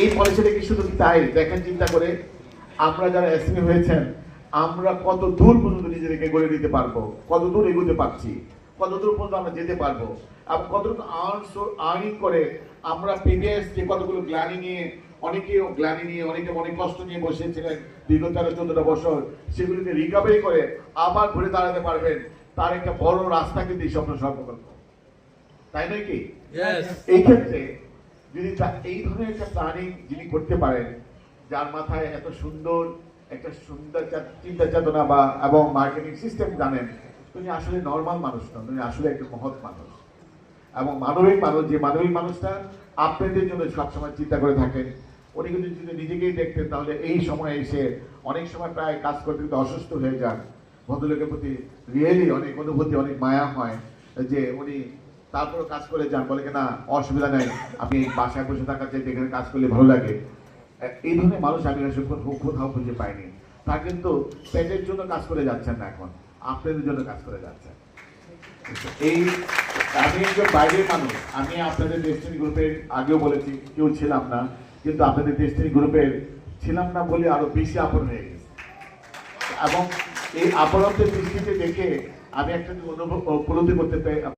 এই পলিসিটা কি শুধু তাই দেখেন, চিন্তা করে আমরা যারা এসএমই হয়েছেন আমরা কত দূর পর্যন্ত নিজেদেরকে গড়ে দিতে পারবো, কত দূর এগোতে পারছি, কত দূর পর্যন্ত আমরা যেতে পারবো, এবং কতটুকু আর্নিং করে আমরা পিডিএস যে কতগুলো গ্লানি নিয়ে অনেকে অনেক কষ্ট নিয়ে বসেছিলেন দীর্ঘ 13-14টা বছর, সেগুলিকে রিকভারি করে আবার ঘুরে দাঁড়াতে পারবেন, তার একটা বড় রাস্তা কিন্তু এই স্বপ্ন সংকল্প, তাই নয় কি? এই ক্ষেত্রে যদি এই ধরনের একটা প্ল্যানিং যিনি করতে পারেন, যার মাথায় এত সুন্দর একটা চিন্তা চেতনা বা এবং মার্কেটিং সিস্টেম জানেন, তিনি আসলে নর্মাল মানুষ নন, তিনি আসলে একটা মহৎ মানুষ এবং মানবিক মানুষ। যে মানবিক মানুষটা আপনাদের জন্য সবসময় চিন্তা করে থাকেন। উনি কিন্তু যদি নিজেকেই দেখতেন তাহলে এই সময় এসে অনেক সময় প্রায় কাজ করতে কিন্তু অসুস্থ হয়ে যান। ভদ্রলোকের প্রতি রিয়েলি অনেক অনুভূতি, অনেক মায়া হয় যে উনি তারপরে কাজ করে যান, বলে না অসুবিধা নেই, আমি বাসায় বসে থাকার চাইতে এখানে কাজ করলে ভালো লাগে। এই ধরনের মানুষ আমি কোথাও খুঁজে পাইনি। তা কিন্তু পেটের জন্য কাজ করে যাচ্ছেন না, এখন আপনাদের জন্য কাজ করে যাচ্ছেন। এই আমি একজন বাইরের মানুষ, আমি আপনাদের ডেস্টিনি গ্রুপের আগেও বলেছি কেউ ছিলাম না, কিন্তু আপনাদের ডেস্টিনি গ্রুপের ছিলাম না বলে আরো বেশি আপন হয়ে গেছে। এবং এই আপনত্বের দৃষ্টিতে দেখে আমি একটা উপলব্ধি করতে